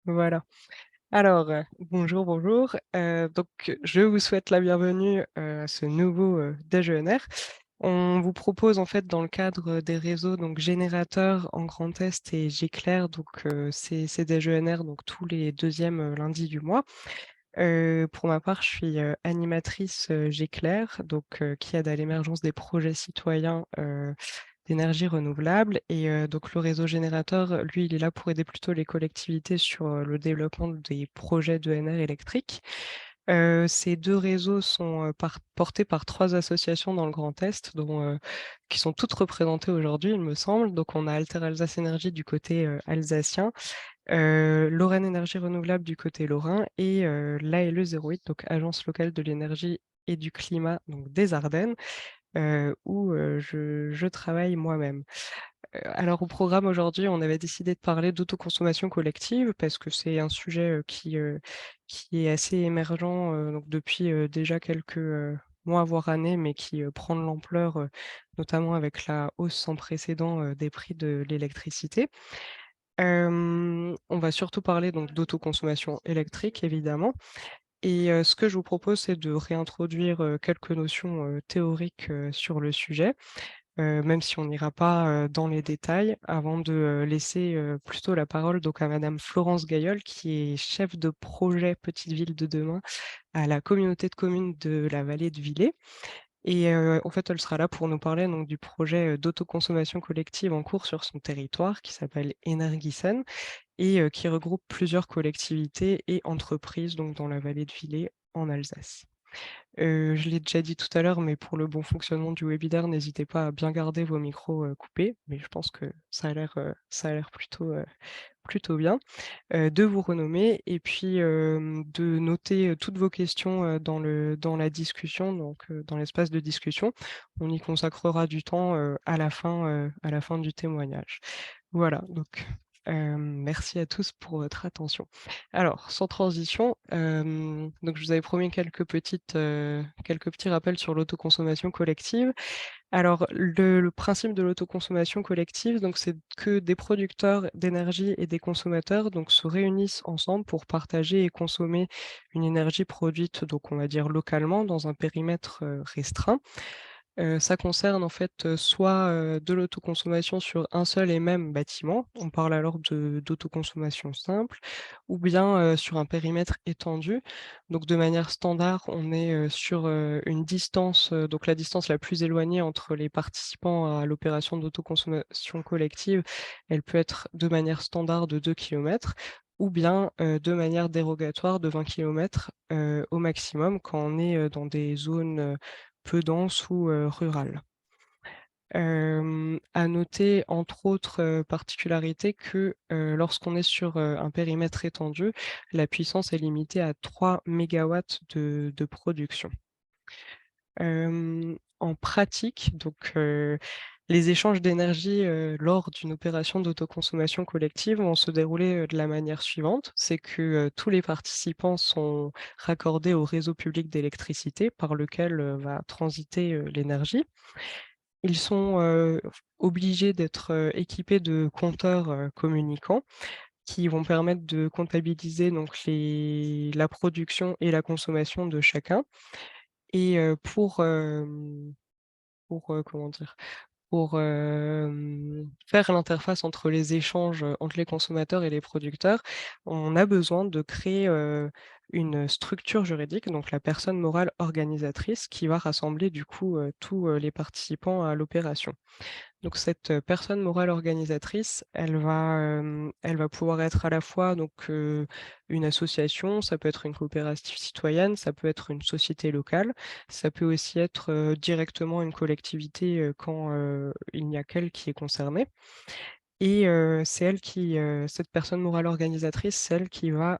Voilà. Alors, bonjour, bonjour. Donc, je vous souhaite la bienvenue, à ce nouveau, déjeuner. On vous propose en fait dans le cadre des réseaux donc générateurs en Grand Est et Géclair donc, ces déjeuners donc tous les 2e, lundis du mois. Pour ma part, je suis, animatrice, Géclair donc, qui aide à l'émergence des projets citoyens, d'énergie renouvelable et donc le réseau générateur, lui, il est là pour aider plutôt les collectivités sur, le développement des projets d'ENR électriques. Ces 2 réseaux sont, portés par 3 associations dans le Grand Est, dont, qui sont toutes représentées aujourd'hui, il me semble. Donc on a Alter Alsace Énergie du côté, alsacien, Lorraine Énergie Renouvelable du côté lorrain et l'ALE 08, donc Agence locale de l'énergie et du climat, donc des Ardennes, où, je travaille moi-même. Alors au programme aujourd'hui, on avait décidé de parler d'autoconsommation collective parce que c'est un sujet, qui est assez émergent, donc depuis, déjà quelques, mois voire années, mais qui, prend de l'ampleur, notamment avec la hausse sans précédent, des prix de l'électricité. On va surtout parler donc d'autoconsommation électrique évidemment et ce que je vous propose, c'est de réintroduire, quelques notions, théoriques, sur le sujet, même si on n'ira pas, dans les détails avant de, laisser, plutôt la parole donc à madame Florence Gailleul qui est chef de projet Petite Ville de demain à la communauté de communes de la vallée de Villers et en fait, elle sera là pour nous parler donc du projet, d'autoconsommation collective en cours sur son territoire qui s'appelle Energisen et qui regroupe plusieurs collectivités et entreprises donc dans la vallée de Villers en Alsace. Je l'ai déjà dit tout à l'heure, mais pour le bon fonctionnement du webinaire, n'hésitez pas à bien garder vos micros, coupés, mais je pense que ça a l'air plutôt bien. De vous renommer et puis, de noter, toutes vos questions, dans la discussion, donc, dans l'espace de discussion. On y consacrera du temps, à la fin du témoignage. Voilà, donc, merci à tous pour votre attention. Alors, sans transition, donc je vous avais promis quelques petits rappels sur l'autoconsommation collective. Alors, le principe de l'autoconsommation collective, donc c'est que des producteurs d'énergie et des consommateurs donc se réunissent ensemble pour partager et consommer une énergie produite, donc on va dire localement dans un périmètre, restreint. Ça concerne en fait, soit, de l'autoconsommation sur un seul et même bâtiment, on parle alors de d'autoconsommation simple, ou bien, sur un périmètre étendu. Donc de manière standard, on est, sur, une distance, donc la distance la plus éloignée entre les participants à l'opération d'autoconsommation collective, elle peut être de manière standard de 2 kilomètres ou bien, de manière dérogatoire de 20 kilomètres, au maximum quand on est, dans des zones, peu dense ou rurale. À noter entre autres, particularités que, lorsqu'on est sur, un périmètre étendu, la puissance est limitée à 3 mégawatts de production. En pratique, donc, les échanges d'énergie, lors d'une opération d'autoconsommation collective vont se dérouler, de la manière suivante. C'est que, tous les participants sont raccordés au réseau public d'électricité par lequel, va transiter, l'énergie. Ils sont, obligés d'être, équipés de compteurs, communicants qui vont permettre de comptabiliser donc la production et la consommation de chacun et comment dire? Pour, faire l'interface entre les échanges, entre les consommateurs et les producteurs, on a besoin de créer, une structure juridique, donc la personne morale organisatrice qui va rassembler du coup, tous, les participants à l'opération. Donc cette, personne morale organisatrice, elle va pouvoir être à la fois donc, une association, ça peut être une coopérative citoyenne, ça peut être une société locale, ça peut aussi être, directement une collectivité, quand, il n'y a qu'elle qui est concernée et c'est elle qui, cette personne morale organisatrice, c'est elle qui va,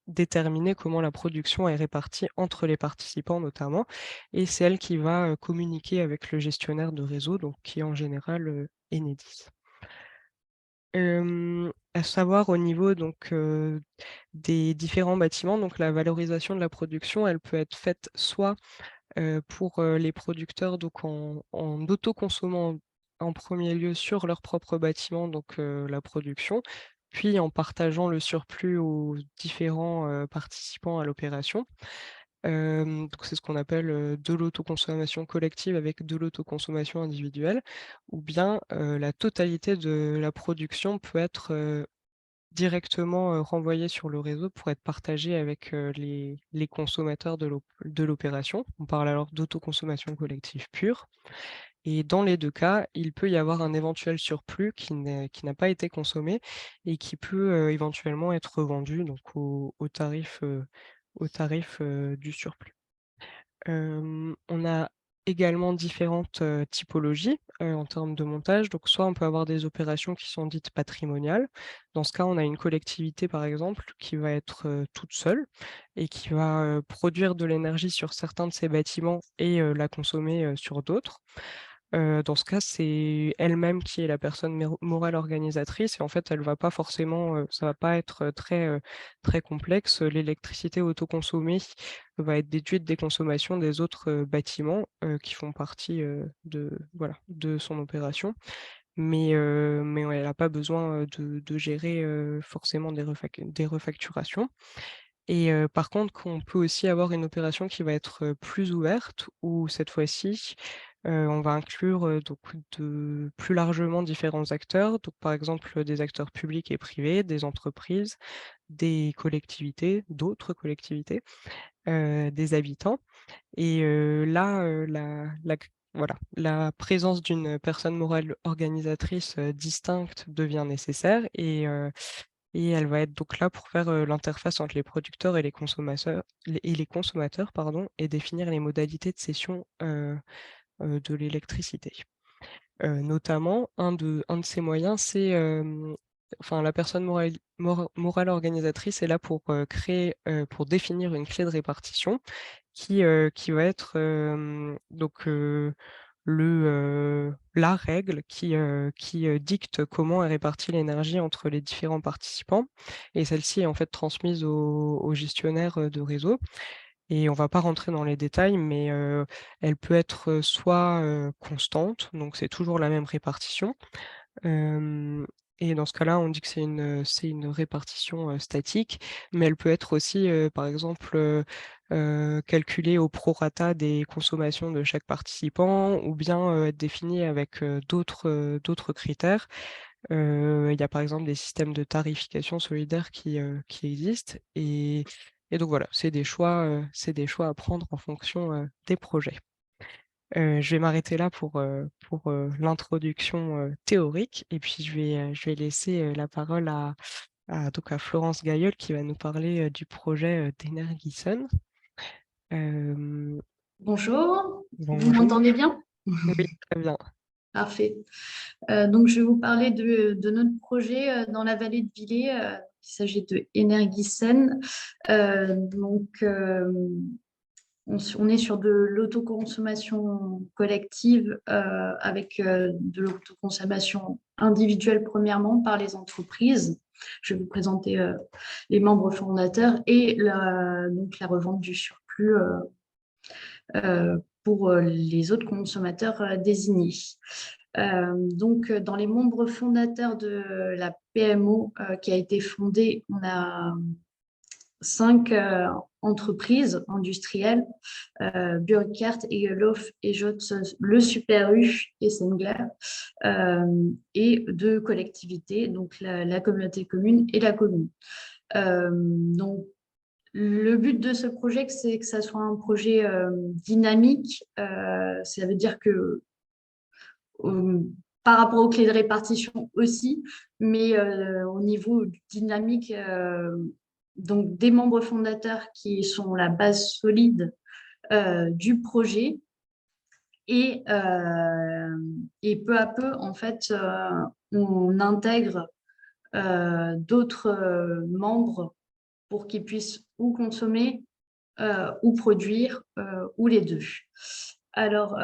déterminer comment la production est répartie entre les participants notamment et c'est elle qui va, communiquer avec le gestionnaire de réseau, donc qui est en général, Enedis. À savoir au niveau donc, des différents bâtiments, donc la valorisation de la production, elle peut être faite soit, pour, les producteurs donc en autoconsommant en premier lieu sur leur propre bâtiment, donc la production, puis en partageant le surplus aux différents, participants à l'opération. Donc c'est ce qu'on appelle, de l'autoconsommation collective avec de l'autoconsommation individuelle, ou bien, la totalité de la production peut être, directement, renvoyée sur le réseau pour être partagée avec, les consommateurs de l'opération. On parle alors d'autoconsommation collective pure, et dans les 2 cas, il peut y avoir un éventuel surplus qui n'a pas été consommé et qui peut, éventuellement être revendu donc au tarif, du surplus. On a également différentes, typologies, en termes de montage. Donc soit on peut avoir des opérations qui sont dites patrimoniales. Dans ce cas, on a une collectivité, par exemple, qui va être, toute seule et qui va, produire de l'énergie sur certains de ses bâtiments et la consommer, sur d'autres. Dans ce cas, c'est elle-même qui est la personne morale organisatrice, et en fait, elle va pas forcément, ça va pas être, très complexe. L'électricité autoconsommée va être déduite des consommations des autres, bâtiments, qui font partie, de son opération. Mais ouais, elle a pas besoin, de gérer, forcément des refacturations. Et par contre, on peut aussi avoir une opération qui va être, plus ouverte, où cette fois-ci, on va inclure, donc de plus largement différents acteurs. Donc par exemple, des acteurs publics et privés, des entreprises, des collectivités, d'autres collectivités, des habitants. Et là, la présence d'une personne morale organisatrice, distincte devient nécessaire, et elle va être donc là pour faire, l'interface entre les producteurs et les consommateurs, pardon, et définir les modalités de cession, de l'électricité. Notamment, un de ces moyens, c'est, la personne morale organisatrice est là pour, pour définir une clé de répartition qui va être, la règle qui, dicte comment est répartie l'énergie entre les différents participants, et celle-ci est en fait transmise au gestionnaire, de réseau. Et on va pas rentrer dans les détails, mais elle peut être, soit, constante, donc c'est toujours la même répartition. Hem Et dans ce cas-là, on dit que c'est une répartition, statique, mais elle peut être aussi, par exemple, calculée au prorata des consommations de chaque participant, ou bien, être définie avec, d'autres critères. Il y a par exemple des systèmes de tarification solidaire qui existent, et donc voilà, c'est des choix à prendre en fonction, des projets. Je vais m'arrêter là pour, l'introduction, théorique, et puis je vais laisser, la parole à Florence Gailleul qui va nous parler, du projet, d'Energieson. Hem, Bonjour, vous Bonjour. m'entendez bien? Oui, très bien. Parfait. Donc, je vais vous parler de notre projet dans la vallée de Villers. Il s'agit de Energisen. On est sur de l'autoconsommation collective avec de l'autoconsommation individuelle premièrement par les entreprises. Je vais vous présenter les membres fondateurs et donc la revente du surplus pour les autres consommateurs désignés. Donc, dans les membres fondateurs de la PMO qui a été fondée, on a 5 entreprises industrielles, Burkhardt, Egelhof, Ejot, Le Super U et Sengler, et 2 collectivités, donc la communauté commune et la commune. Donc, le but de ce projet, c'est que ça soit un projet dynamique. Ça veut dire que euh, par rapport aux clés de répartition aussi, mais au niveau dynamique, donc des membres fondateurs qui sont la base solide du projet, et, et peu à peu, en fait, on intègre d'autres membres pour qu'ils puissent ou consommer ou produire ou les deux. Alors,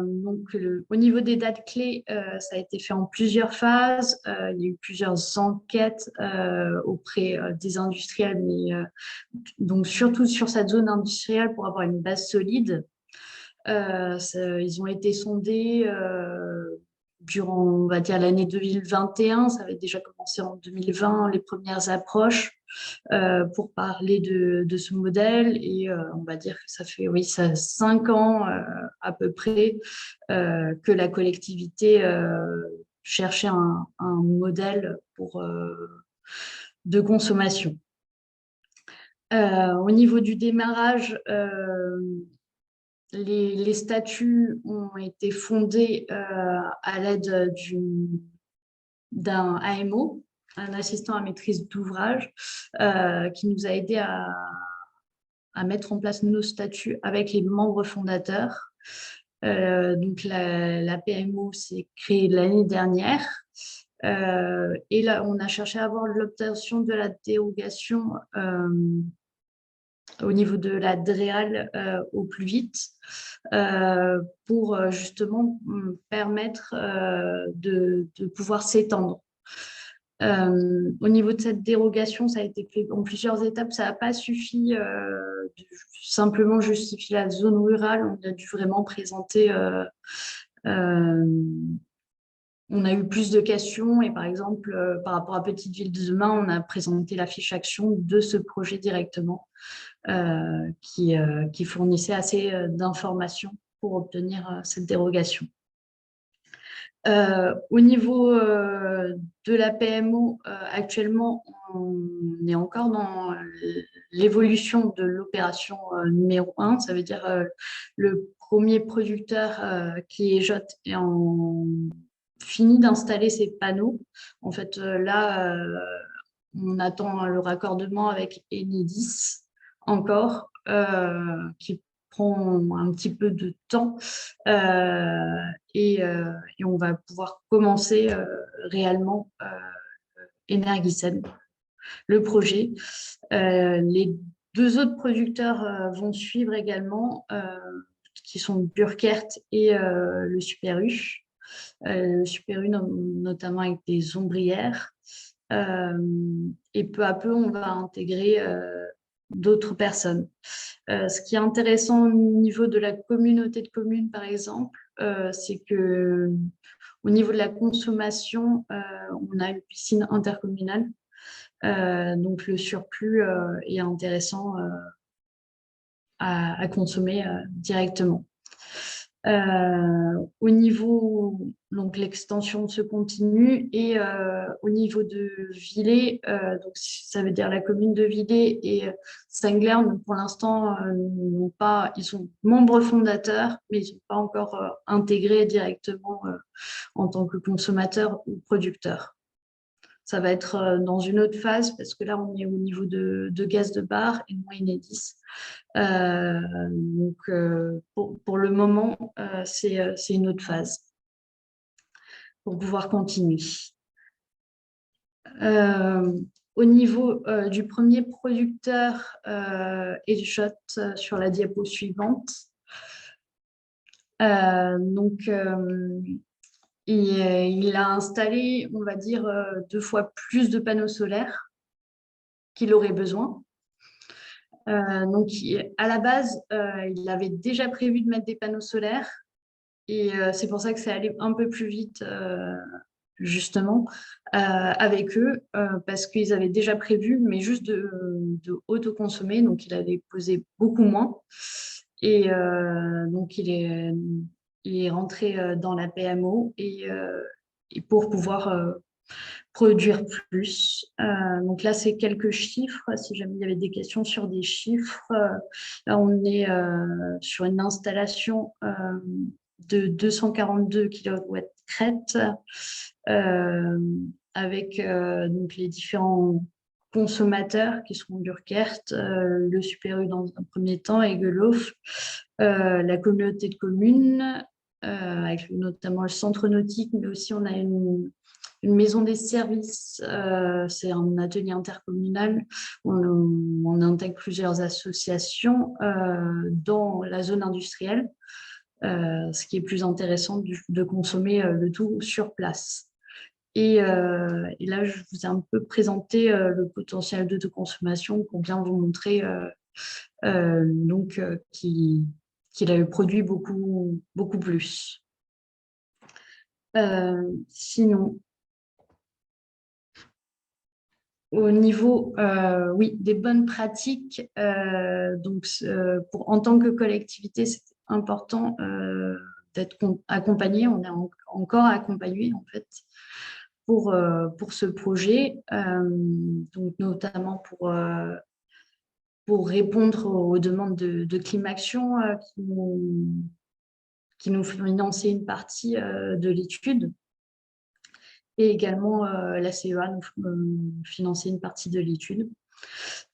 donc, au niveau des dates clés, ça a été fait en plusieurs phases. Il y a eu plusieurs enquêtes auprès des industriels, mais donc surtout sur cette zone industrielle pour avoir une base solide. Ils ont été sondés durant, on va dire, l'année 2021. Ça avait déjà commencé en 2020, les premières approches pour parler de ce modèle. Et on va dire que ça fait, oui, ça 5 ans à peu près que la collectivité cherchait un modèle de consommation. Au niveau du démarrage, les statuts ont été fondés à l'aide d'un AMO, un assistant à maîtrise d'ouvrage, qui nous a aidé à mettre en place nos statuts avec les membres fondateurs. Donc la PMO s'est créée l'année dernière. Et là, on a cherché à avoir l'obtention de la dérogation au niveau de la DREAL au plus vite pour justement permettre de pouvoir s'étendre. Au niveau de cette dérogation, ça a été fait en plusieurs étapes. Ça n'a pas suffi de simplement justifier la zone rurale. On a dû vraiment présenter on a eu plus de questions et par exemple, par rapport à Petite Ville de Demain, on a présenté la fiche action de ce projet directement qui fournissait assez d'informations pour obtenir cette dérogation. Au niveau de la PMO, actuellement, on est encore dans l'évolution de l'opération numéro 1. Ça veut dire le premier producteur qui est JOT est fini d'installer ses panneaux. En fait, là, on attend le raccordement avec Enedis encore, qui prend un petit peu de temps et on va pouvoir commencer réellement Energisen, le projet. Les deux autres producteurs vont suivre également, qui sont Burkert et le Super U. Le Super U notamment avec des ombrières. Et peu à peu, on va intégrer d'autres personnes. Ce qui est intéressant au niveau de la communauté de communes, par exemple, c'est que au niveau de la consommation, on a une piscine intercommunale. Donc, le surplus est intéressant à consommer directement. Au niveau, donc l'extension se continue et au niveau de Villers, donc ça veut dire la commune de Villers et Sengler, pour l'instant, ils sont membres fondateurs, mais ils ne sont pas encore intégrés directement en tant que consommateurs ou producteurs. Ça va être dans une autre phase parce que là, on est au niveau de gaz de bar et moins Enedis. Donc, pour le moment, c'est une autre phase pour pouvoir continuer. Au niveau du premier producteur et du shot sur la diapo suivante, donc, il a installé, on va dire, 2 fois plus de panneaux solaires qu'il aurait besoin. Donc, à la base, il avait déjà prévu de mettre des panneaux solaires et c'est pour ça que c'est allé un peu plus vite, justement, avec eux, parce qu'ils avaient déjà prévu, mais juste de autoconsommer, donc il avait posé beaucoup moins. Et donc, il est rentré dans la PMO et pour pouvoir produire plus. Donc là, c'est quelques chiffres. Si jamais il y avait des questions sur des chiffres, là, on est sur une installation de 242 kW crête avec donc les différents consommateurs qui seront Burkert, le Super U dans un premier temps, et Guelof, la communauté de communes, avec notamment le centre nautique, mais aussi on a une maison des services, c'est un atelier intercommunal où on intègre plusieurs associations dans la zone industrielle, ce qui est plus intéressant de consommer le tout sur place. Et là, je vous ai un peu présenté le potentiel d'autoconsommation pour bien vous montrer qu'il avait produit beaucoup, beaucoup plus. Sinon, au niveau, oui, des bonnes pratiques, donc en tant que collectivité, c'est important d'être accompagné. On est encore accompagné en fait pour ce projet, donc notamment pour répondre aux demandes de Climaction qui nous finançait une partie de l'étude. Et également, la CEA nous finançait une partie de l'étude.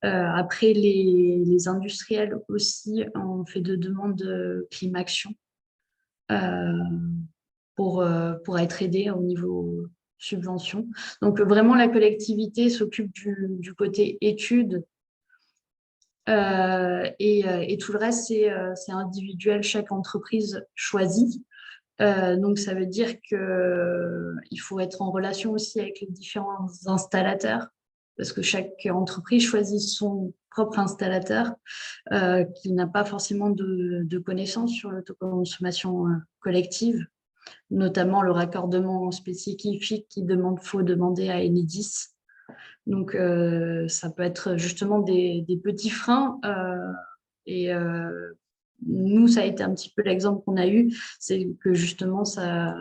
Après, les industriels aussi ont fait de demandes de Climaction pour être aidés au niveau subvention. Donc, vraiment, la collectivité s'occupe du côté études et tout le reste, c'est individuel. Chaque entreprise choisit. Donc, ça veut dire qu'il faut être en relation aussi avec les différents installateurs, parce que chaque entreprise choisit son propre installateur qui n'a pas forcément de connaissances sur l'autoconsommation collective, notamment le raccordement spécifique faut demander à Enedis. Donc, ça peut être justement des petits freins et nous, ça a été un petit peu l'exemple qu'on a eu, c'est que justement, ça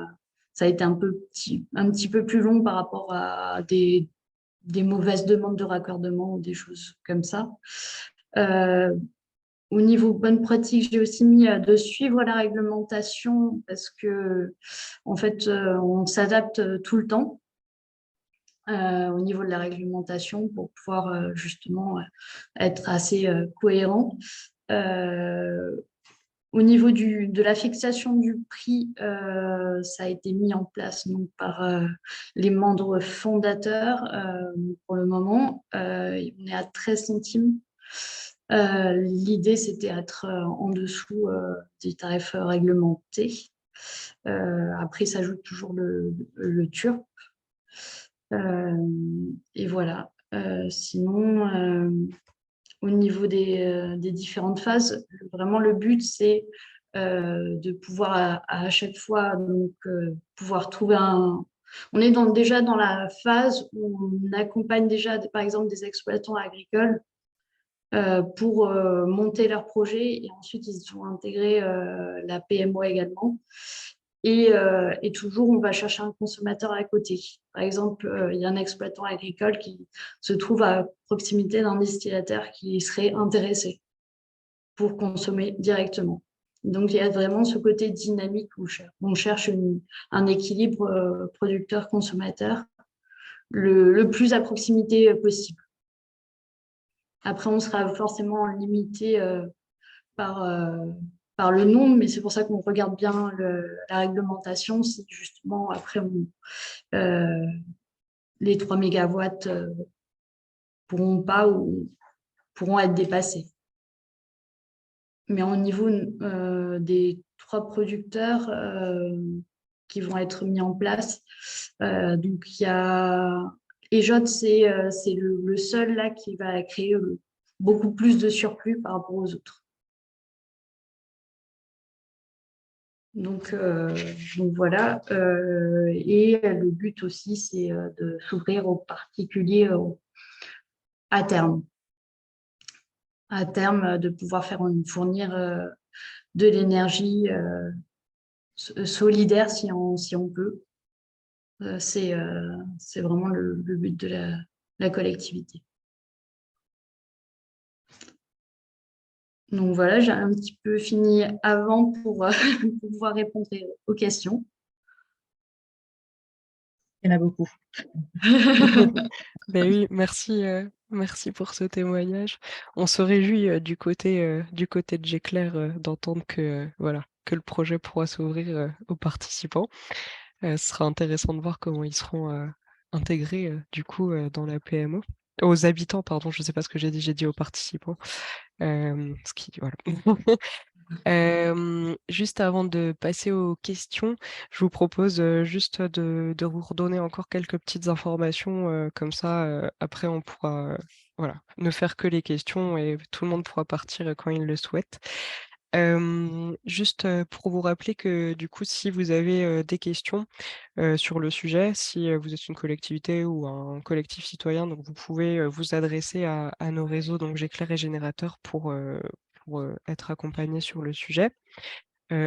a été un petit peu plus long par rapport à des mauvaises demandes de raccordement ou des choses comme ça. Au niveau bonne pratique, j'ai aussi mis de suivre la réglementation parce que, en fait, on s'adapte tout le temps au niveau de la réglementation pour pouvoir justement être assez cohérent. Au niveau de la fixation du prix, ça a été mis en place donc, par les membres fondateurs. Pour le moment, on est à 13 centimes. L'idée, c'était d'être en dessous des tarifs réglementés. Après, s'ajoute toujours le TURP. Et voilà. Sinon, au niveau des différentes phases, vraiment le but, c'est de pouvoir à chaque fois donc, pouvoir trouver un... On est déjà dans la phase où on accompagne déjà, par exemple, des exploitants agricoles pour monter leur projet et ensuite ils vont intégrer la PMO également. Et toujours, on va chercher un consommateur à côté. Par exemple, il y a un exploitant agricole qui se trouve à proximité d'un distillataire qui serait intéressé pour consommer directement. Donc, il y a vraiment ce côté dynamique où on cherche un équilibre producteur-consommateur le plus à proximité possible. Après, on sera forcément limité par le nombre, mais c'est pour ça qu'on regarde bien la réglementation, si justement après les 3 mégawatts pourront pas ou pourront être dépassés. Mais au niveau des 3 producteurs qui vont être mis en place, donc il y a EJOT, c'est le seul là qui va créer beaucoup plus de surplus par rapport aux autres. Donc voilà, et le but aussi, c'est de s'ouvrir aux particuliers à terme. À terme, de pouvoir fournir de l'énergie solidaire si on peut. C'est vraiment le but de la collectivité. Donc voilà, j'ai un petit peu fini avant pour pouvoir répondre aux questions. Il y en a beaucoup. Ben oui, merci pour ce témoignage. On se réjouit du côté de Géclair d'entendre que voilà que le projet pourra s'ouvrir aux participants. Ce sera intéressant de voir comment ils seront intégrés du coup dans la PMO. Aux habitants, pardon, je sais pas ce que j'ai dit aux participants. Voilà. Juste avant de passer aux questions, je vous propose juste de vous redonner encore quelques petites informations, comme ça, après on pourra voilà, ne faire que les questions et tout le monde pourra partir quand il le souhaite. Juste, pour vous rappeler que du coup, si vous avez, des questions, sur le sujet, si, vous êtes une collectivité ou un collectif citoyen, donc vous pouvez, vous adresser à nos réseaux, donc J'éclaire et Générateur pour, être accompagné sur le sujet.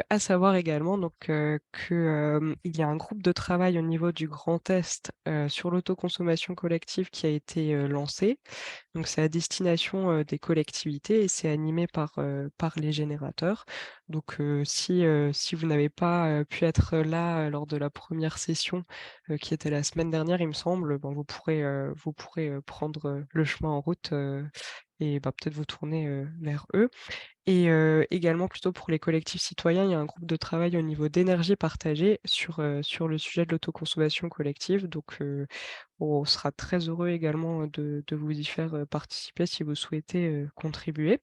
À savoir également donc, il y a un groupe de travail au niveau du Grand Est, sur l'autoconsommation collective qui a été, lancé. Donc c'est à destination, des collectivités et c'est animé par les générateurs. Donc si vous n'avez pas, pu être là, lors de la première session, qui était la semaine dernière, il me semble, ben vous pourrez, prendre, le chemin en route, et bah, peut-être vous tourner, vers eux. Et également plutôt pour les collectifs citoyens, il y a un groupe de travail au niveau d'énergie partagée sur le sujet de l'autoconsommation collective. Donc on sera très heureux également de vous y faire, participer si vous souhaitez, contribuer.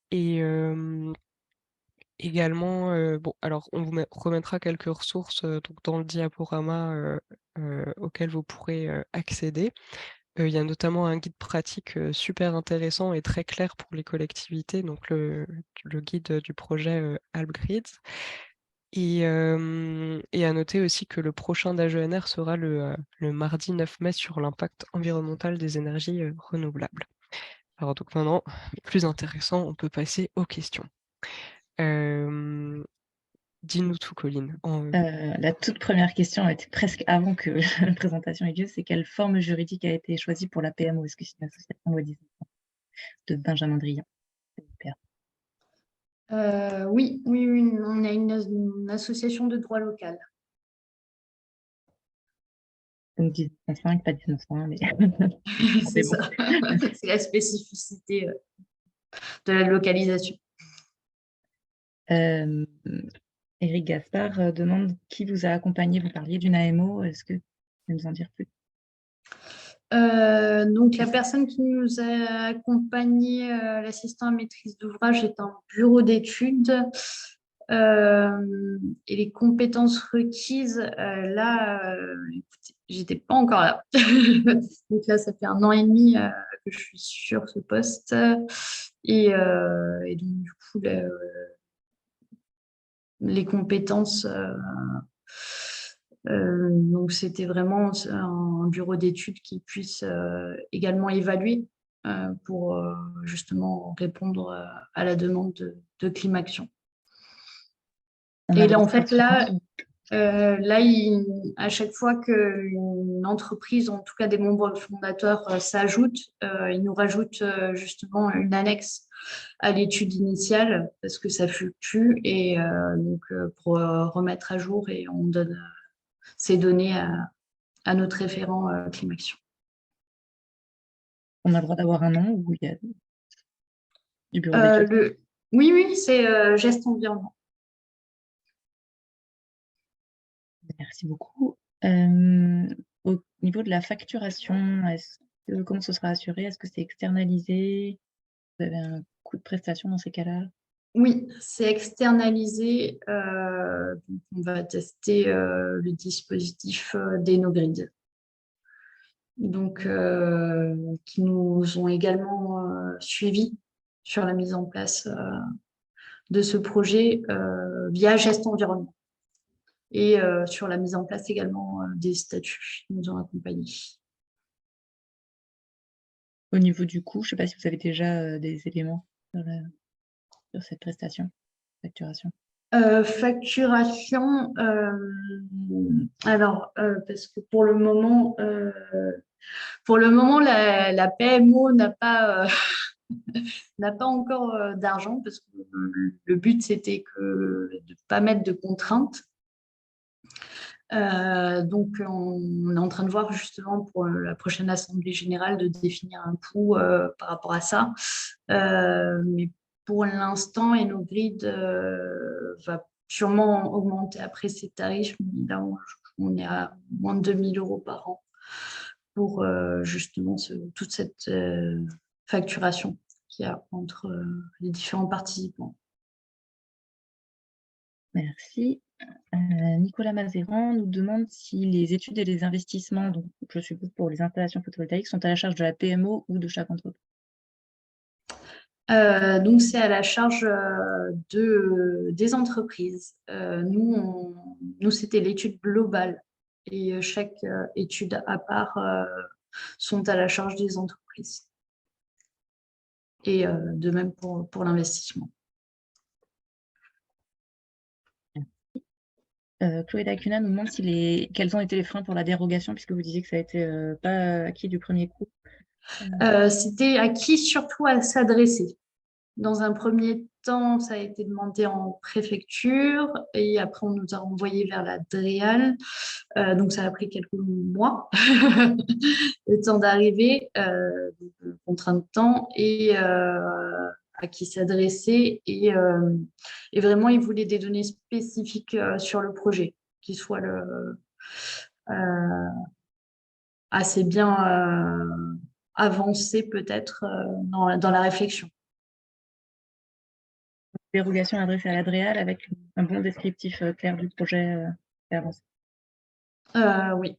Et également, bon alors on vous remettra quelques ressources, donc dans le diaporama, auquel vous pourrez, accéder. Il y a notamment un guide pratique, super intéressant et très clair pour les collectivités, donc le guide, du projet, AlpGrids. Et à noter aussi que le prochain d'AGENR sera le mardi 9 mai sur l'impact environnemental des énergies, renouvelables. Alors donc maintenant, plus intéressant, on peut passer aux questions. Hem, Dis-nous tout Colline, La toute première question était presque avant que la présentation ait lieu, c'est quelle forme juridique a été choisie pour la PMO? Est-ce que c'est une association loi 19 de Benjamin Drian? Oui, oui, oui, on a une association de droit local. Donc 1905, pas 1901, mais C'est bon. ça, c'est la spécificité de la localisation. Éric Gaspard demande qui vous a accompagné. Vous parliez d'une AMO, est-ce que vous pouvez nous en dire plus? Donc, la personne qui nous a accompagné, l'assistant à maîtrise d'ouvrage, est un bureau d'études. Et les compétences requises, là, écoutez, j'étais pas encore là. Donc là, ça fait 1 an et demi que je suis sur ce poste. Et donc, du coup, les compétences, donc c'était vraiment un bureau d'études qui puisse également évaluer pour justement répondre à la demande de Climaction. Et là, en fait, là, à chaque fois qu'une entreprise, en tout cas des membres fondateurs, s'ajoute, ils nous rajoutent justement une annexe à l'étude initiale parce que ça fluctue et donc pour remettre à jour et on donne ces données à notre référent Climaction. On a le droit d'avoir un nom ou il y a du bureau d'études? Oui, oui, c'est Geste Environnement. Merci beaucoup. Au niveau de la facturation, comment ce sera assuré? Est-ce que c'est externalisé? Vous avez un coût de prestation dans ces cas-là? Oui, c'est externalisé. Donc on va tester le dispositif d'Enogrid. Donc, qui nous ont également suivis sur la mise en place de ce projet via Geste Environnement. Et sur la mise en place également des statuts, ils nous ont accompagnés. Au niveau du coût, je ne sais pas si vous avez déjà des éléments sur cette prestation, facturation. Facturation, alors, parce que pour le moment, la PMO n'a pas encore d'argent, parce que le but, c'était de ne pas mettre de contraintes. Donc, on est en train de voir justement pour la prochaine Assemblée générale de définir un coût par rapport à ça. Mais pour l'instant, Enogrid va sûrement augmenter après ses tarifs. Là, on est à moins de 2 000 € par an pour justement toute cette facturation qu'il y a entre les différents participants. Merci. Nicolas Mazéran nous demande si les études et les investissements, donc je suppose pour les installations photovoltaïques, sont à la charge de la PMO ou de chaque entreprise. Donc, c'est à la charge des entreprises. Nous, c'était l'étude globale et chaque étude à part sont à la charge des entreprises. Et de même pour l'investissement. Chloé Dacuna nous demande quels ont été les freins pour la dérogation, puisque vous disiez que ça a été pas acquis du premier coup. C'était à qui surtout à s'adresser. Dans un premier temps, ça a été demandé en préfecture et après on nous a envoyé vers la DREAL. Donc ça a pris quelques mois le temps d'arriver, contraint de temps et à qui s'adresser et vraiment ils voulaient des données spécifiques sur le projet qui soient assez bien avancé peut-être dans la réflexion. Dérogation adressée à l'Adréal avec un bon descriptif clair du projet avancé. Oui.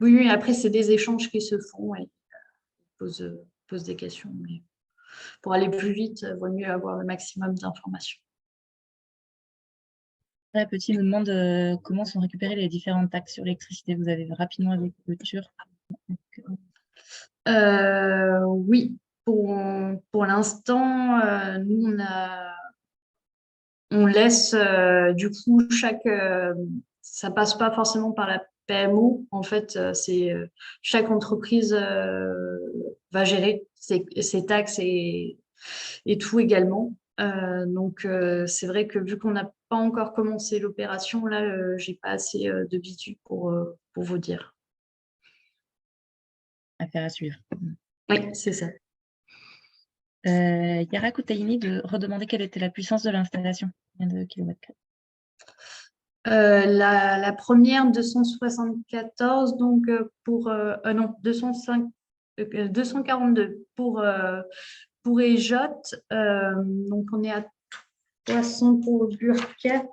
Oui, après, c'est des échanges qui se font et posent des questions. Mais pour aller plus vite, il vaut mieux avoir le maximum d'informations. Petit nous demande comment sont récupérées les différentes taxes sur l'électricité. Vous avez rapidement avec clôture. Oui, pour l'instant, nous, on laisse du coup ça passe pas forcément par la PMO. En fait, chaque entreprise va gérer ses taxes et tout également. Donc, c'est vrai que vu qu'on n'a pas encore commencé l'opération, là, j'ai pas assez de visu pour vous dire. Affaire à suivre. Oui, c'est ça. Yara Koutaïni de redemander quelle était la puissance de l'installation. Combien de kilowatts? La première 274, donc non, 242 pour EJ. Donc on est à 300 pour Burkat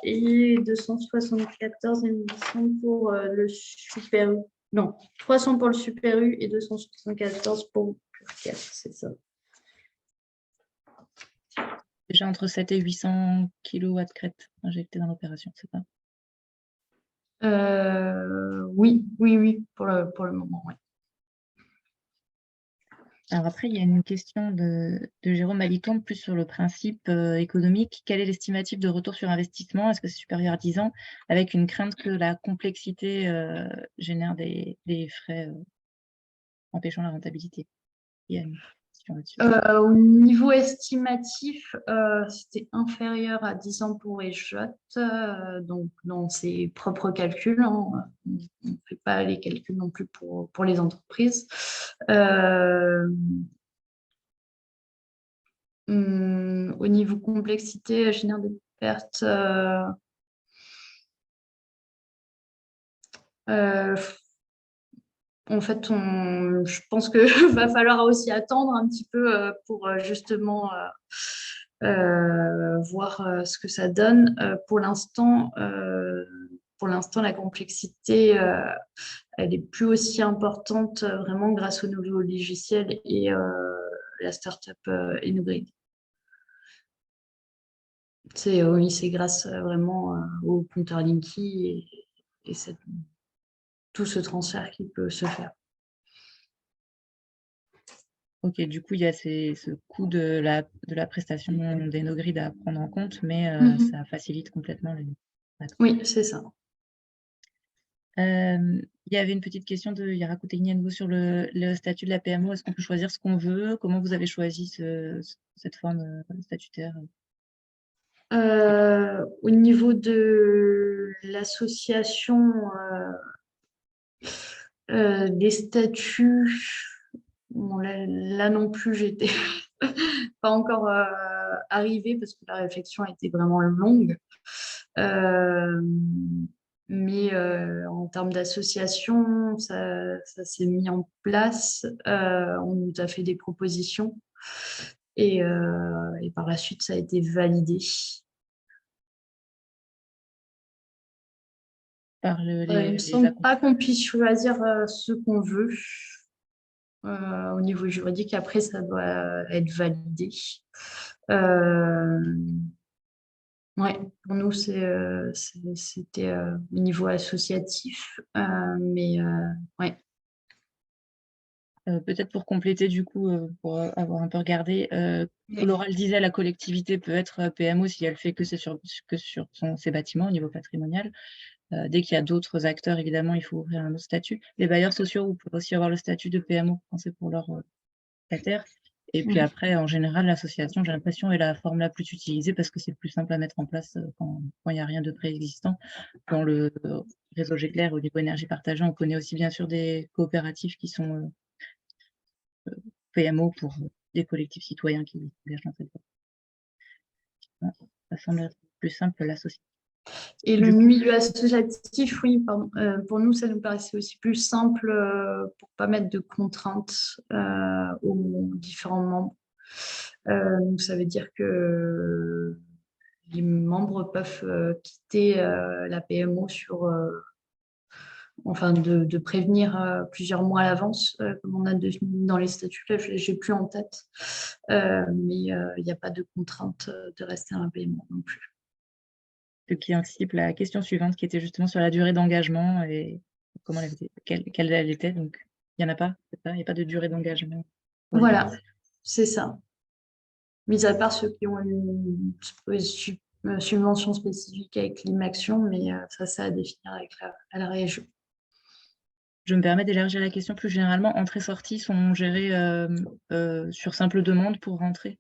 et 274 il me semble pour le Super U. Non, 300 pour le Super U et 274 pour Burkat, c'est ça. Déjà entre 7 et 800 kilowatts crête injectés dans l'opération, c'est ça? Oui, pour le moment, oui. Alors après, il y a une question de Jérôme Alicante, plus sur le principe économique. Quel est l'estimatif de retour sur investissement? Est-ce que c'est supérieur à 10 ans, avec une crainte que la complexité génère des frais empêchant la rentabilité? Il y a une question là-dessus. Au niveau estimatif, c'était inférieur à 10 ans pour EJ, donc dans ses propres calculs. Hein, on ne fait pas les calculs non plus pour les entreprises. Au niveau complexité, génère des pertes. En fait, je pense qu'il va falloir aussi attendre un petit peu pour justement voir ce que ça donne. Pour l'instant, la complexité, elle est plus aussi importante vraiment grâce au nouveau logiciel et la startup InnoGrid. Oui, c'est grâce vraiment au compteur Linky et tout ce transfert qui peut se faire. Ok, du coup, il y a ce coût de la prestation d'EnnoGrid à prendre en compte, mais ça facilite complètement les... Oui, c'est ça. Il y avait une petite question de Yara Koutaïni à nouveau sur le statut de la PMO. Est-ce qu'on peut choisir ce qu'on veut? Comment vous avez choisi cette forme statutaire? Au niveau de l'association, des statuts, bon, là non plus, j'étais pas encore arrivée parce que la réflexion a été vraiment longue. Mais en termes d'association, ça s'est mis en place. On nous a fait des propositions et par la suite, ça a été validé. Par Il ne me semble pas qu'on puisse choisir ce qu'on veut. au niveau juridique. Après, ça doit être validé. Ouais, pour nous, c'était au niveau associatif, mais ouais. Peut-être pour compléter du coup, pour avoir un peu regardé, Laura le disait, la collectivité peut être PMO si elle fait que sur ses bâtiments au niveau patrimonial. Dès qu'il y a d'autres acteurs, évidemment, il faut ouvrir un autre statut. Les bailleurs sociaux, vous pouvez aussi avoir le statut de PMO quand c'est pour leurs locataires. Et puis après, en général, l'association, j'ai l'impression, est la forme la plus utilisée parce que c'est plus simple à mettre en place quand il n'y a rien de préexistant. Dans le réseau Géclair, au niveau énergie partagée, on connaît aussi bien sûr des coopératives qui sont PMO pour des collectifs citoyens qui s'engagent dans cette voie. Ça semble être plus simple l'association. Et le milieu associatif, oui, pardon. Pour nous, ça nous paraissait aussi plus simple pour ne pas mettre de contraintes aux différents membres. Donc, ça veut dire que les membres peuvent quitter la PMO enfin de prévenir plusieurs mois à l'avance, comme on a défini dans les statuts. Là, je n'ai plus en tête, mais il n'y a pas de contrainte de rester à la PMO non plus. Ce qui anticipe la question suivante, qui était justement sur la durée d'engagement et comment quelle elle était. Donc, il n'y en a pas, il n'y a pas de durée d'engagement. Voilà, c'est ça. Mis à part ceux qui ont une subvention spécifique avec l'Imaction, mais ça, c'est à définir avec la région. Je me permets d'élargir la question plus généralement. Entrées-sorties sont gérées sur simple demande pour rentrer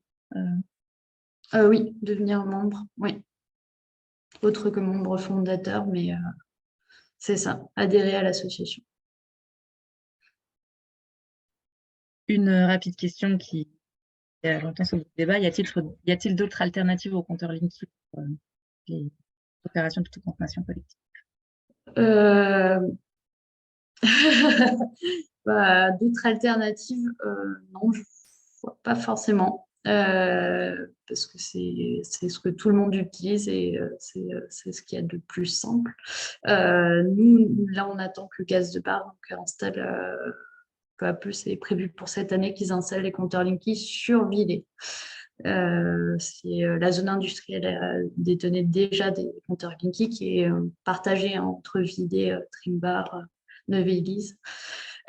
Oui, devenir membre, oui. Autre que membre fondateur, mais c'est ça, adhérer à l'association. Une rapide question qui a longtemps sur le débat. Y a-t-il d'autres alternatives au compteur Linky pour les opérations de consommation collective? D'autres alternatives, non, je ne vois pas forcément. Parce que c'est ce que tout le monde utilise et c'est ce qu'il y a de plus simple. Nous, là, on attend que Gaz de Bar installe peu à peu, c'est prévu pour cette année qu'ils installent les compteurs Linky sur Villers. La zone industrielle détenait déjà des compteurs Linky qui est partagé entre Villers, Trimbar, Neuve-Église.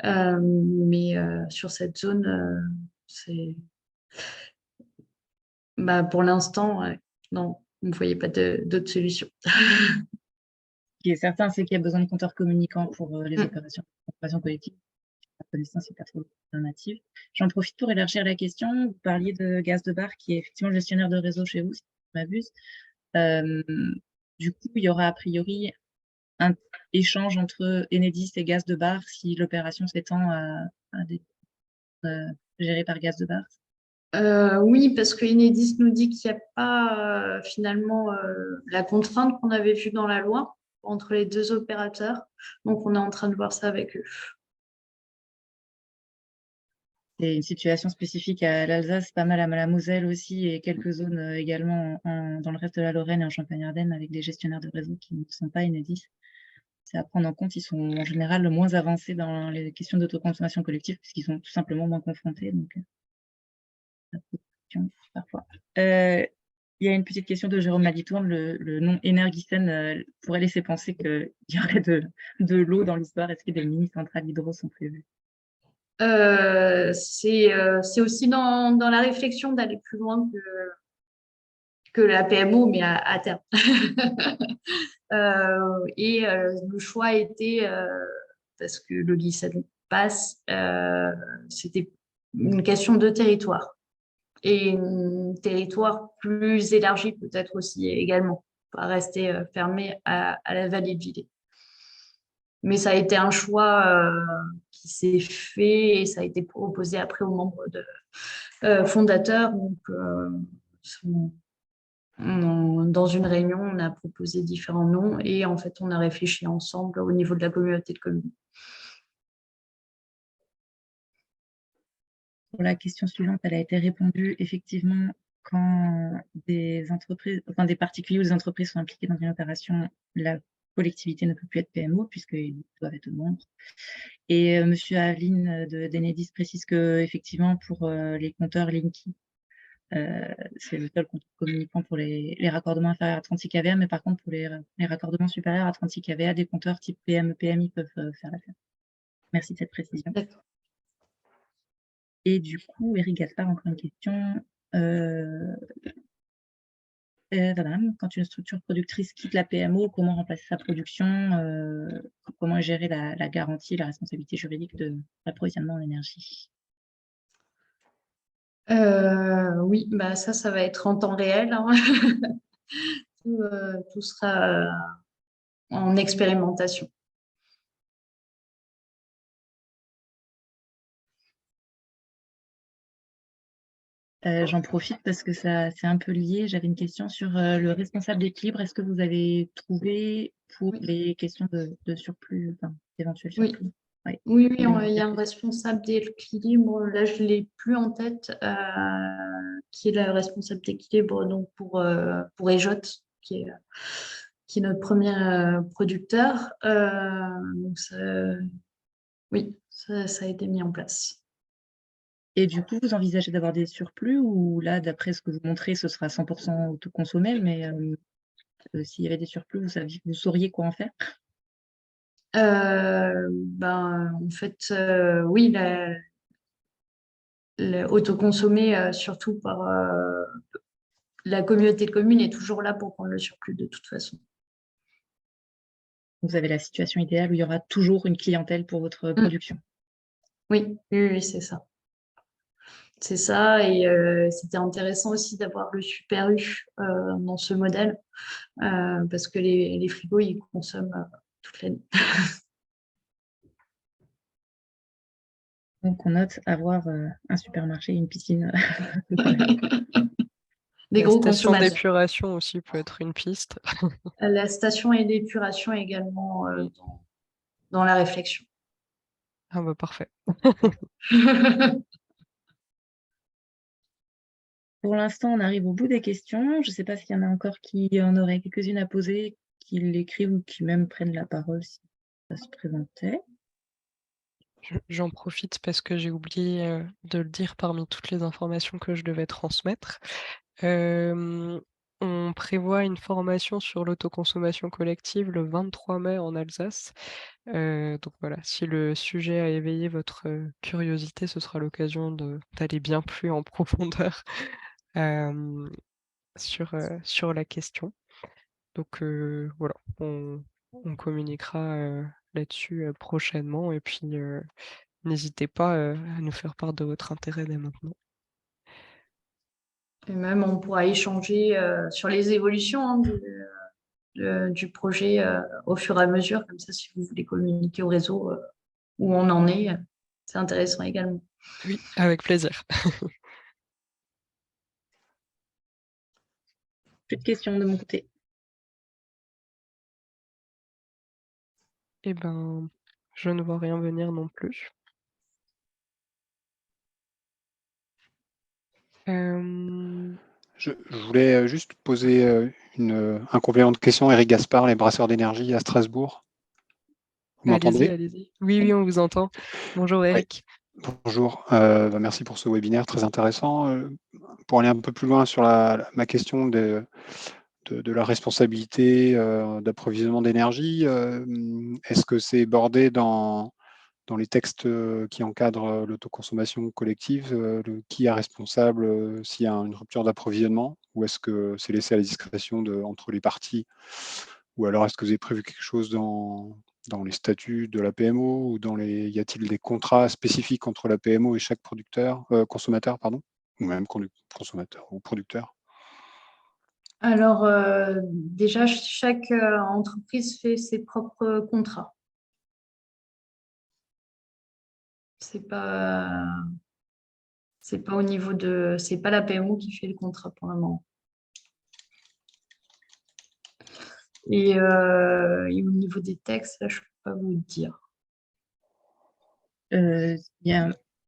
Mais sur cette zone, pour l'instant, non, vous ne voyez pas d'autres solutions. Ce qui est certain, c'est qu'il y a besoin de compteurs communicants pour les opérations de consommation collective. À connaissance, c'est pas trop alternative. J'en profite pour élargir la question. Vous parliez de Gaz de Bar, qui est effectivement gestionnaire de réseau chez vous, si je ne m'abuse. Du coup, il y aura a priori un échange entre Enedis et Gaz de Bar si l'opération s'étend à des gérés par Gaz de Bar. Oui, parce que Enedis nous dit qu'il n'y a pas finalement la contrainte qu'on avait vue dans la loi entre les deux opérateurs. Donc, on est en train de voir ça avec eux. C'est une situation spécifique à l'Alsace, pas mal à la Moselle aussi, et quelques zones également dans le reste de la Lorraine et en Champagne-Ardenne avec des gestionnaires de réseau qui ne sont pas Enedis. C'est à prendre en compte, ils sont en général le moins avancés dans les questions d'autoconsommation collective puisqu'ils sont tout simplement moins confrontés. Donc, parfois. Il y a une petite question de Jérôme Malitourne. Le nom Energisen pourrait laisser penser qu'il y aurait de l'eau dans l'histoire. Est-ce que des mini-centrales hydro sont prévues? C'est aussi dans la réflexion d'aller plus loin que la PMO, mais à terme. Le choix a été, parce que le lycée passe, c'était une question de territoire. Et un territoire plus élargi peut-être aussi également, pas rester fermé à la vallée de Villers. Mais ça a été un choix qui s'est fait et ça a été proposé après aux membres fondateurs. Donc, dans une réunion, on a proposé différents noms et en fait, on a réfléchi ensemble au niveau de la communauté de communes. Pour la question suivante, elle a été répondue. Effectivement, quand des entreprises, enfin des particuliers ou des entreprises sont impliqués dans une opération, la collectivité ne peut plus être PMO puisqu'ils doivent être membres. Et Monsieur Aveline d'Enedis précise qu'effectivement, pour les compteurs Linky, c'est le seul compteur communicant pour les raccordements inférieurs à 36 kVA, mais par contre, pour les raccordements supérieurs à 36 kVA, des compteurs type PME, PMI peuvent faire l'affaire. Merci de cette précision. D'accord. Et du coup, Eric Gaspard, encore une question. Voilà, quand une structure productrice quitte la PMO, comment remplacer sa production? Comment est gérée la garantie, la responsabilité juridique de l'approvisionnement en énergie? Oui, bah ça va être en temps réel, hein. Tout sera en expérimentation. J'en profite parce que ça c'est un peu lié. J'avais une question sur le responsable d'équilibre. Est-ce que vous avez trouvé pour Oui. les questions de surplus, enfin, d'éventuels Oui. surplus? Oui, Vous il pouvez y a m'en un dire responsable d'équilibre, là je ne l'ai plus en tête, qui est le responsable d'équilibre donc pour EJOT, qui est notre premier producteur. Donc oui, ça a été mis en place. Et du coup, vous envisagez d'avoir des surplus ou là, d'après ce que vous montrez, ce sera 100 % autoconsommé, mais s'il y avait des surplus, vous sauriez quoi en faire? En fait, oui, autoconsommé, surtout par la communauté de communes est toujours là pour prendre le surplus de toute façon. Vous avez la situation idéale où il y aura toujours une clientèle pour votre production. Oui, oui, c'est ça. C'est ça, et c'était intéressant aussi d'avoir le Super U dans ce modèle, parce que les frigos, ils consomment toute l'année. Donc on note avoir un supermarché et une piscine. Des La gros station consommateurs. d'épuration aussi peut être une piste. La station et d'épuration également dans la réflexion. Ah bah parfait. Pour l'instant, on arrive au bout des questions. Je ne sais pas s'il y en a encore qui en auraient quelques-unes à poser, qui l'écrivent ou qui même prennent la parole si ça se présentait. J'en profite parce que j'ai oublié de le dire parmi toutes les informations que je devais transmettre. On prévoit une formation sur l'autoconsommation collective le 23 mai en Alsace. Donc voilà, si le sujet a éveillé votre curiosité, ce sera l'occasion d'aller bien plus en profondeur sur la question. Donc voilà, on communiquera là-dessus prochainement, et puis n'hésitez pas à nous faire part de votre intérêt dès maintenant. Et même, on pourra échanger sur les évolutions, hein, du projet au fur et à mesure. Comme ça, si vous voulez communiquer au réseau où on en est, c'est intéressant également. Oui, avec plaisir. Plus de questions de mon côté. Eh ben, je ne vois rien venir non plus. Je voulais juste poser un complément de question. Eric Gaspard, les brasseurs d'énergie à Strasbourg. Vous Allez-y, m'entendez? allez-y. Oui, on vous entend. Bonjour Oui. Eric. Bonjour, merci pour ce webinaire très intéressant. Pour aller un peu plus loin sur ma question de la responsabilité d'approvisionnement d'énergie, est-ce que c'est bordé dans les textes qui encadrent l'autoconsommation collective, qui est responsable s'il y a une rupture d'approvisionnement, ou est-ce que c'est laissé à la discrétion entre les parties, ou alors est-ce que vous avez prévu quelque chose dans les statuts de la PMO, ou y a-t-il des contrats spécifiques entre la PMO et chaque consommateur, pardon, ou même consommateur ou producteur? Alors, déjà, chaque entreprise fait ses propres contrats. C'est pas au niveau c'est pas la PMO qui fait le contrat pour le moment. Et au niveau des textes, là, je ne peux pas vous le dire.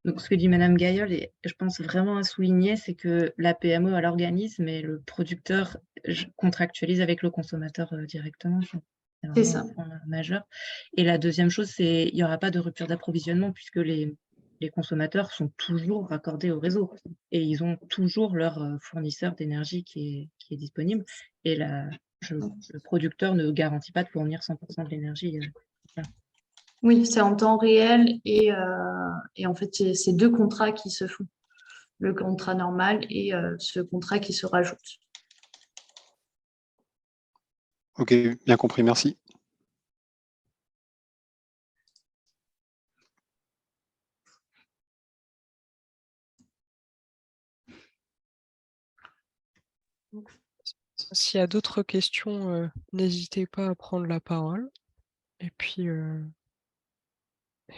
Donc, ce que dit Madame Gaillol, et je pense vraiment à souligner, c'est que la PME a l'organisme et le producteur contractualise avec le consommateur directement. C'est C'est vraiment ça. un point majeur. Et la deuxième chose, c'est il n'y aura pas de rupture d'approvisionnement puisque les consommateurs sont toujours raccordés au réseau et ils ont toujours leur fournisseur d'énergie qui est disponible. Et le producteur ne garantit pas de fournir 100% de l'énergie. Oui, c'est en temps réel et en fait, c'est deux contrats qui se font. Le contrat normal et ce contrat qui se rajoute. Ok, bien compris, merci. S'il y a d'autres questions, n'hésitez pas à prendre la parole. Et puis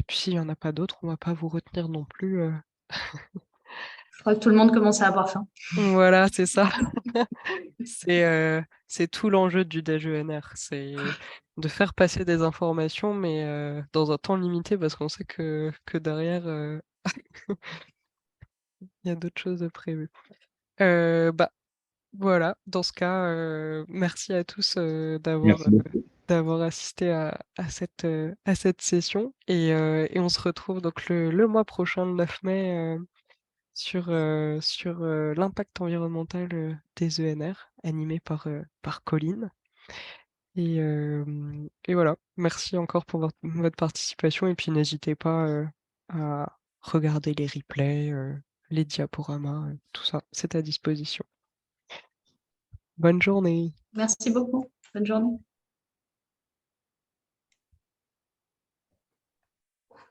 s'il n'y en a pas d'autres, on va pas vous retenir non plus. Je crois que tout le monde commence à avoir faim. Voilà, c'est ça. C'est tout l'enjeu du DGENR, c'est de faire passer des informations, mais dans un temps limité, parce qu'on sait que derrière, il y a d'autres choses de prévues. Bah, voilà, dans ce cas, merci à tous Merci beaucoup. d'avoir assisté à cette session. Et on se retrouve donc le mois prochain, le 9 mai, sur l'impact environnemental des ENR, animé par Colline. Et voilà, merci encore pour votre participation. Et puis n'hésitez pas à regarder les replays, les diaporamas, tout ça, c'est à disposition. Bonne journée. Merci beaucoup. Bonne journée.